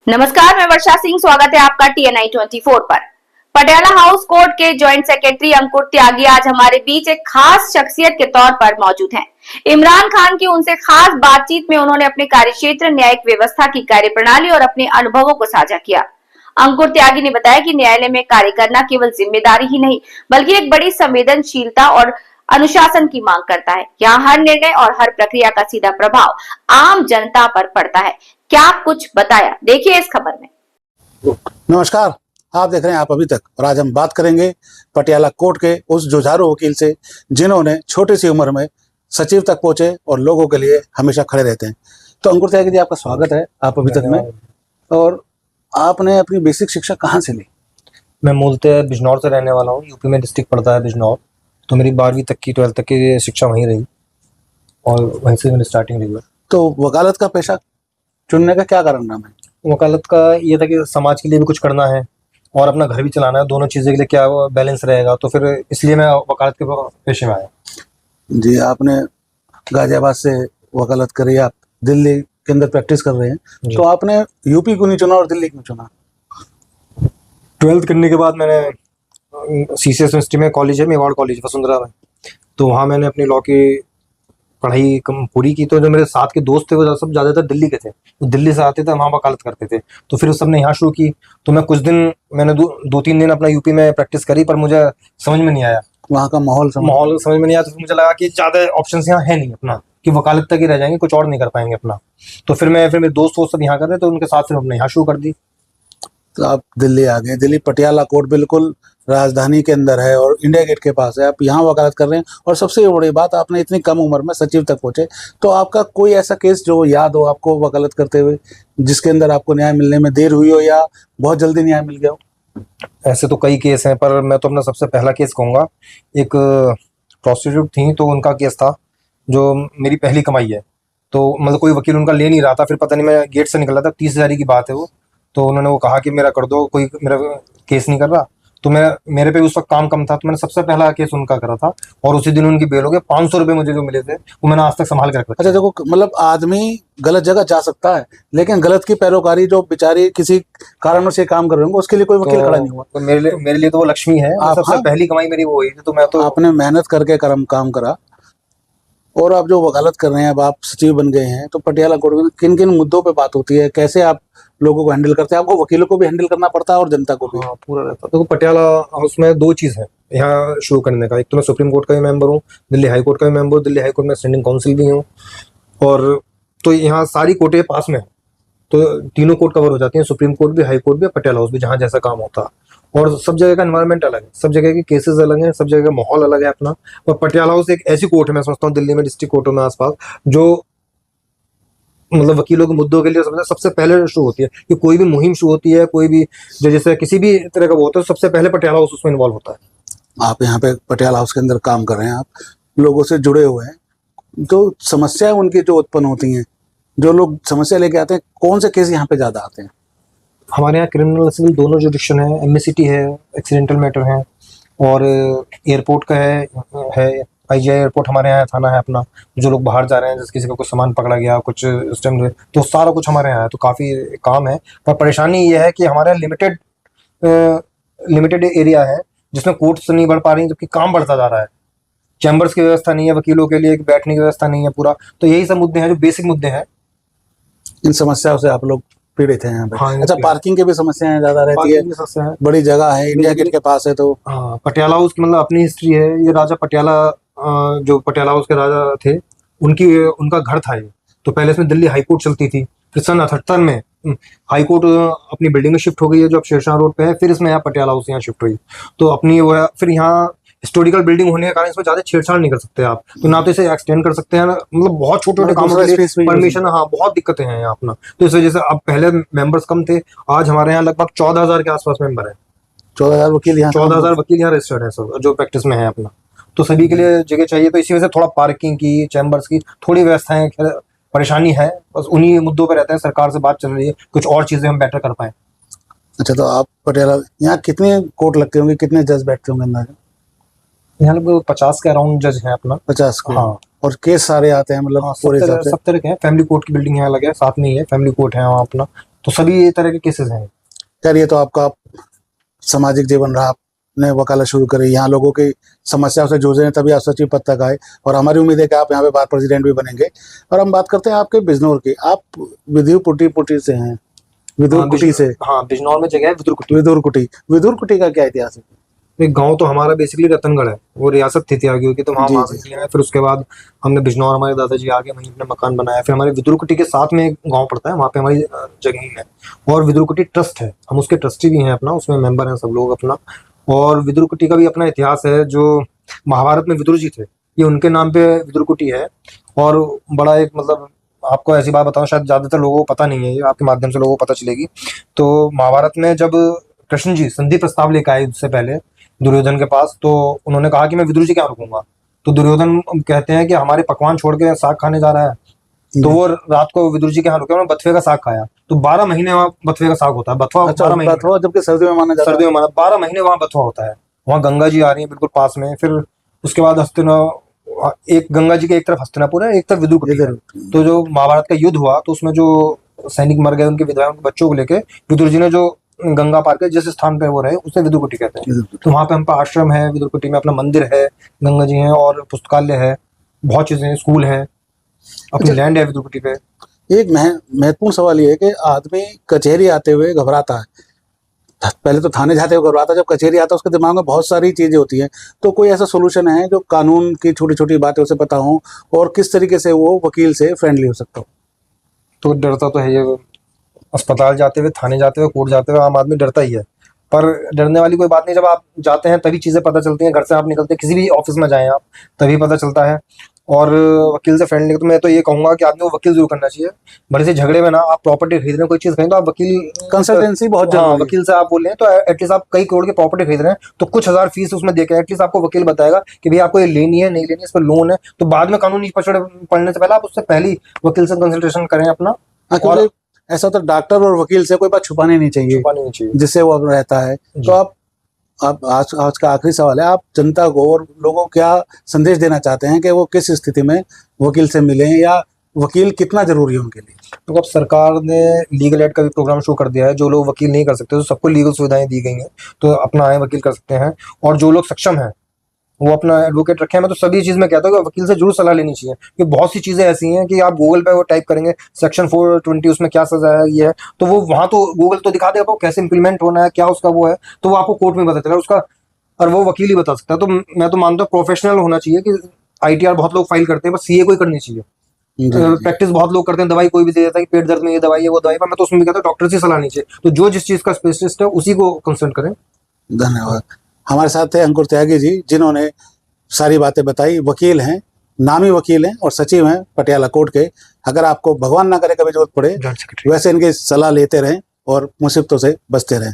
नमस्कार, मैं वर्षा सिंह। स्वागत है आपका TNI 24 पर। पटियाला हाउस कोर्ट के जॉइंट सेक्रेटरी अंकुर त्यागी आज हमारे बीच एक खास शख्सियत के तौर पर मौजूद हैं। इमरान खान की उनसे खास बातचीत में उन्होंने अपने कार्यक्षेत्र न्यायिक व्यवस्था की कार्यप्रणाली और अपने अनुभवों को साझा किया। अंकुर त्यागी ने बताया कि न्यायालय में कार्य करना केवल जिम्मेदारी ही नहीं, बल्कि एक बड़ी संवेदनशीलता और अनुशासन की मांग करता है। यहाँ हर निर्णय और हर प्रक्रिया का सीधा प्रभाव आम जनता पर पड़ता है। क्या कुछ बताया, देखिए इस खबर में। नमस्कार, आप देख रहे हैं आप अभी तक, और आज हम बात करेंगे पटियाला कोर्ट के उस जुझारू वकील से जिन्होंने छोटी सी उम्र में सचिव तक पहुंचे और लोगों के लिए हमेशा खड़े रहते हैं। तो अंकुर त्यागी जी, आपका स्वागत है आप अभी तक में। और आपने अपनी बेसिक शिक्षा कहाँ से ली? मैं मूलतः बिजनौर से रहने वाला हूँ। यूपी में डिस्ट्रिक्ट पड़ता है बिजनौर। तो मेरी 12वीं तक की 12th तक की शिक्षा वहीं रही और वहीं से मैंने स्टार्टिंग रही है। तो वकालत का पेशा चुनने का क्या कारण नाम है? वकालत का ये था कि समाज के लिए भी कुछ करना है और अपना घर भी चलाना है, दोनों चीज़ें के लिए क्या बैलेंस रहेगा, तो फिर इसलिए मैं वकालत के पेशे में आया। जी, आपने गाजियाबाद से वकालत करी, आप दिल्ली के अंदर प्रैक्टिस कर रहे हैं, तो आपने यूपी को नहीं चुना और दिल्ली क्यों चुना? 12th करने के बाद मैंने CCS यूनिवर्सिटी में कॉलेज है, मेवाड़ कॉलेज वसुंधरा में, तो वहाँ मैंने अपनी लॉ की पढ़ाई पूरी की। तो जो मेरे साथ के दोस्त थे वो सब ज़्यादातर दिल्ली के थे, वो दिल्ली से आते थे, वहाँ वकालत करते थे। तो फिर उस सब ने यहाँ शुरू की। तो मैं कुछ दिन मैंने 2-3 दिन अपना यूपी में प्रैक्टिस करी, पर मुझे समझ में नहीं आया, वहाँ का माहौल समझ में नहीं आया। तो मुझे लगा कि ज़्यादा ऑप्शन यहाँ है नहीं अपना, कि वकालत तक ही रह जाएंगे, कुछ और नहीं कर पाएंगे अपना। तो फिर मेरे दोस्त वो सब यहाँ कर रहे, तो उनके साथ फिर हमने यहाँ शुरू कर दी। तो आप दिल्ली आ गए। दिल्ली पटियाला कोर्ट बिल्कुल राजधानी के अंदर है और इंडिया गेट के पास है। आप यहाँ वकालत कर रहे हैं और सबसे बड़ी बात, आपने इतनी कम उम्र में सचिव तक पहुंचे। तो आपका कोई ऐसा केस जो याद हो आपको वकालत करते हुए, जिसके अंदर आपको न्याय मिलने में देर हुई हो या बहुत जल्दी न्याय मिल गया हो? ऐसे तो कई केस हैं, पर मैं तो अपना सबसे पहला केस कहूँगा। एक प्रोस्टिट्यूट थी, तो उनका केस था, जो मेरी पहली कमाई है। तो मतलब कोई वकील उनका ले नहीं रहा था, फिर पता नहीं मैं गेट से निकल रहा था, 30,000 की बात है वो। तो उन्होंने वो कहा कि मेरा कर दो, कोई मेरा केस नहीं कर रहा। तो मेरे पे उस वक्त काम कम था, तो मैंने सबसे पहला केस उनका करा था और उसी दिन उनकी बेल हो गई। 500 रुपये मुझे जो मिले थे वो मैंने आज तक संभाल के रखा। अच्छा देखो, मतलब आदमी गलत जगह जा सकता है, लेकिन गलत की पैरोकारी जो बेचारी किसी कारणों से काम कर रहे होंगे, उसके लिए कोई वकील खड़ा नहीं हुआ। तो मेरे लिए तो वो लक्ष्मी है। सबसे पहली कमाई मेरी वो हुई थी। तो मैं तो आपने मेहनत करके काम करा और आप जो वकालत कर रहे हैं, अब आप सचिव बन गए हैं, तो पटियाला कोर्ट में किन किन मुद्दों पे बात होती है, कैसे आप लोगों को हैंडल करते हैं? आपको वकीलों को भी हैंडल करना पड़ता है और जनता को भी? हाँ, पूरा रहता है। देखो, पटियाला हाउस में 2 चीज़ है यहाँ शुरू करने का। एक तो मैं सुप्रीम कोर्ट का भी मेंबर हूँ, दिल्ली हाई कोर्ट का भी मेंबर हूँ, दिल्ली हाई कोर्ट में स्टैंडिंग काउंसिल भी हूँ। और तो यहाँ सारी कोर्टें पास में है, तो तीनों कोर्ट कवर हो जाती हैं, सुप्रीम कोर्ट भी, हाई कोर्ट भी, पटियाला हाउस भी, जहाँ जैसा काम होता है। और सब जगह का एनवायरनमेंट अलग है, सब जगह के केसेस अलग हैं, सब जगह का माहौल अलग है अपना। और पटियाला हाउस एक ऐसी कोर्ट है, मैं समझता हूँ दिल्ली में डिस्ट्रिक्ट कोर्टों में आसपास, जो मतलब वकीलों के मुद्दों के लिए सबसे पहले शुरू होती है। कि कोई भी मुहिम शुरू होती है, कोई भी जैसे किसी भी तरह का वो होता है, सबसे पहले पटियाला हाउस उसमें इन्वॉल्व होता है। आप यहाँ पे पटियाला हाउस के अंदर काम कर रहे हैं, आप लोगों से जुड़े हुए हैं, तो समस्याएं उनकी जो उत्पन्न होती हैं, जो लोग समस्या लेके आते हैं, कौन से केस यहाँ पे ज्यादा आते हैं? हमारे यहाँ क्रिमिनल सिविल दोनों जुडिक्शन है, MACT है, एक्सीडेंटल मैटर है, और एयरपोर्ट का है IGI एयरपोर्ट हमारे यहाँ थाना है अपना। जो लोग बाहर जा रहे हैं, जैसे किसी का कुछ सामान पकड़ा गया, कुछ उस टाइम, तो सारा कुछ हमारे यहाँ है। तो काफ़ी काम है, पर परेशानी ये है कि हमारे लिमिटेड एरिया है, जिसमें कोर्ट्स नहीं बढ़ पा रही, जबकि काम बढ़ता जा रहा है। चैम्बर्स की व्यवस्था नहीं है, वकीलों के लिए बैठने की व्यवस्था नहीं है पूरा। तो यही सब मुद्दे हैं, जो बेसिक मुद्दे हैं। इन समस्याओं से आप लोग पीड़ित हैं यहाँ पे? हाँ, अच्छा, पार्किंग की भी समस्याएं ज्यादा रहती है, बड़ी जगह है, इंडिया गेट के पास है, तो हाँ, पटियाला हाउस की मतलब अपनी हिस्ट्री है। ये राजा पटियाला, जो पटियाला हाउस के राजा थे, उनका घर था ये। तो पहले इसमें दिल्ली हाई कोर्ट चलती थी, फिर सन 78 में हाई कोर्ट अपनी बिल्डिंग में शिफ्ट हो गई है, जो अब शेरशाह रोड पे है। फिर इसमें यहाँ पटियाला हाउस यहाँ शिफ्ट हुई, तो अपनी वो है। फिर यहाँ हिस्टोरिकल बिल्डिंग होने के कारण इसमें ज्यादा छेड़छाड़ नहीं कर सकते आप, तो ना तो इसे एक्सटेंड कर सकते हैं, मतलब बहुत छोटे छोटे कामों के लिए परमिशन, हाँ, बहुत दिक्कतें हैं यहाँ अपना। तो इस वजह से अब पहले मेंबर्स कम थे, आज हमारे यहाँ लगभग 14,000 के आसपास मेंबर है। 14,000 वकील यहाँ 14,000 वकील यहाँ रजिस्टर्ड है सब, जो प्रैक्टिस में है अपना। तो सभी के लिए जगह चाहिए, तो इसी वजह से थोड़ा पार्किंग की, चैम्बर्स की थोड़ी व्यवस्थाएं परेशानी है, बस उन्हीं मुद्दों पे रहते हैं। सरकार से बात चल रही है, कुछ और चीजें हम बेटर कर पाए। अच्छा, तो आप पटियाला यहाँ कितने कोर्ट लगते होंगे, कितने जज बैठते होंगे अंदाजा? यहाँ लगभग 50 के अराउंड जज हैं अपना। 50 को? हाँ। और केस सारे आते हैं, मतलब पूरे हिसाब से? 70 के हैं। फैमिली कोर्ट की बिल्डिंग यहाँ लगे है, साथ में ही है, फैमिली कोर्ट है वहाँ अपना। तो सभी ये तरह के केसेस हैं। खैर, ये तो आपका सामाजिक जीवन रहा, आपने वकालत शुरू करी, यहाँ लोगों की समस्याओं से जूझे हैं, तभी आप सचिव पद तक आए, और हमारी उम्मीद है कि आप यहाँ पे बार प्रेसिडेंट भी बनेंगे। और हम बात करते हैं आपके बिजनौर की। आप विदुरकुटी से हैं, विदुरकुटी से। हाँ, बिजनौर में जगह है विदुरकुटी। विदुरकुटी का क्या इतिहास है? एक गांव तो हमारा बेसिकली रतनगढ़ है, वो रियासत थी त्यागियों की, तो जी, वहाँ जी। से लिया है। फिर उसके बाद हमने बिजनौर, हमारे दादाजी आगे वहीं अपना मकान बनाया। फिर हमारे विदुरकुटी के साथ में एक गांव पड़ता है, वहाँ पे हमारी जगह है, और विदुरकुटी ट्रस्ट है, हम उसके ट्रस्टी भी हैं अपना, उसमें मेंबर हैं सब लोग अपना। और विदुरकुटी का भी अपना इतिहास है। जो महाभारत में विदुर जी थे, ये उनके नाम पे विदुरकुटी है। और बड़ा एक मतलब, आपको ऐसी बात बताऊं, शायद ज्यादातर लोगों को पता नहीं है, ये आपके माध्यम से लोगों को पता चलेगी। तो महाभारत में जब कृष्ण जी संधि प्रस्ताव लेकर आए उससे पहले दुर्योधन के पास, तो उन्होंने कहा कि मैं विदुर जी क्या रुकूंगा। तो दुर्योधन कहते हैं कि हमारे पकवान छोड़ के साग खाने जा रहा है। तो वो रात को विदुर जी के यहाँ रुके, उन्होंने बथुए का साग खाया। तो 12 महीने वहाँ बथुए का साग होता है। बथुआ अच्छा, 12 महीने, बथुआ जबकि सर्दियों में माना जाता है। सर्दियों में 12 महीने वहाँ बथुआ होता है। वहाँ गंगा जी आ रही है बिल्कुल पास में। फिर उसके बाद एक गंगा जी के एक तरफ हस्तिनापुर है, एक तरफ विदुरकुटी है। तो जो महाभारत का युद्ध हुआ, तो उसमें जो सैनिक मर गए, उनके विधवाओं के बच्चों को लेके विदुर जी ने जो गंगा पार के जिस स्थान पे वो रहे, उसे विदुरकुटी कहते हैं। तो वहाँ पे हम पे आश्रम है, विदुरकुटी में अपना मंदिर है, गंगा जी हैं, और पुस्तकालय है, बहुत चीजें हैं, स्कूल है, अपनी लैंड है विदुरकुटी पे। एक महत्वपूर्ण सवाल ये है कि आदमी कचहरी आते हुए घबराता है। पहले तो थाने जाते हुए घबराता है, जब कचहरी आता है उसके दिमाग में बहुत सारी चीजें होती हैं। तो कोई ऐसा सोल्यूशन है जो कानून की छोटी छोटी बातें उसे पता हो, और किस तरीके से वो वकील से फ्रेंडली हो सकता हो? तो डरता तो है ये, अस्पताल जाते हुए, थाने जाते हुए, कोर्ट जाते हुए आम आदमी डरता ही है। पर डरने वाली कोई बात नहीं, जब आप जाते हैं तभी चीजें पता चलती हैं। घर से आप निकलते हैं, किसी भी ऑफिस में जाएं आप, तभी पता चलता है। और वकील से फ्रेंडली, तो मैं तो ये कहूंगा कि आदमी को वकील जरूर करना चाहिए। बड़े से झगड़े में ना, आप प्रॉपर्टी खरीद रहे हैं, कोई चीज खरीद, तो आप वकील कंसल्टेंसी बहुत हाँ, जरूरी है। वकील से आप बोल रहे हैं, तो एटलीस्ट आप कई करोड़ की प्रॉपर्टी खरीद रहे हैं, तो कुछ हजार फीस उसमें देके एटलीस्ट आपको वकील बताएगा कि भाई आपको ये लेनी है, नहीं लेनी है, इस पर लोन है। तो बाद में कानूनी पढ़ने से पहले आप उससे पहले वकील से कंसल्टेशन करें अपना। हाँ, क्योंकि ऐसा होता है डॉक्टर और वकील से कोई बात छुपानी नहीं चाहिए, छुपानी नहीं चाहिए। जिससे वो रहता है। तो आप आज का आखिरी सवाल है, आप जनता को और लोगों को क्या संदेश देना चाहते हैं कि वो किस स्थिति में वकील से मिलें, या वकील कितना जरूरी है उनके लिए? तो अब सरकार ने लीगल एड का भी प्रोग्राम शुरू कर दिया है। जो लोग वकील नहीं कर सकते, तो सबको लीगल सुविधाएं दी गई हैं, तो अपना आए वकील कर सकते हैं। और जो लोग सक्षम हैं, वो अपना एडवोकेट रखे हैं। मैं तो सभी चीज में कहता हूँ कि वकील से जरूर सलाह लेनी चाहिए, क्योंकि बहुत सी चीजें ऐसी हैं कि आप गूगल पे वो टाइप करेंगे सेक्शन 420 उसमें क्या सजा है, ये है, तो वो वहां तो गूगल तो दिखा देगा कैसे इंप्लीमेंट होना है, क्या उसका वो है, तो वो आपको कोर्ट में पता चला उसका, और वो वकील ही बता सकता है। तो मैं तो मानता हूँ प्रोफेशनल होना चाहिए। कि ITR बहुत लोग फाइल करते हैं, बस CA को ही करनी चाहिए। प्रैक्टिस बहुत लोग करते हैं, दवाई कोई भी दे देता है कि पेट दर्द में ये दवाई है, वो दवाई, पर मैं तो उसमें भी कहता हूँ डॉक्टर से सलाह लीजिए। तो जो जिस चीज का स्पेशलिस्ट है उसी को कंसल्ट करें। धन्यवाद। हमारे साथ थे अंकुर त्यागी जी, जिन्होंने सारी बातें बताई। वकील हैं, नामी वकील हैं, और सचिव हैं पटियाला कोर्ट के। अगर आपको भगवान ना करे कभी जरूरत पड़े, वैसे इनकी सलाह लेते रहें और मुसीबतों से बचते रहें।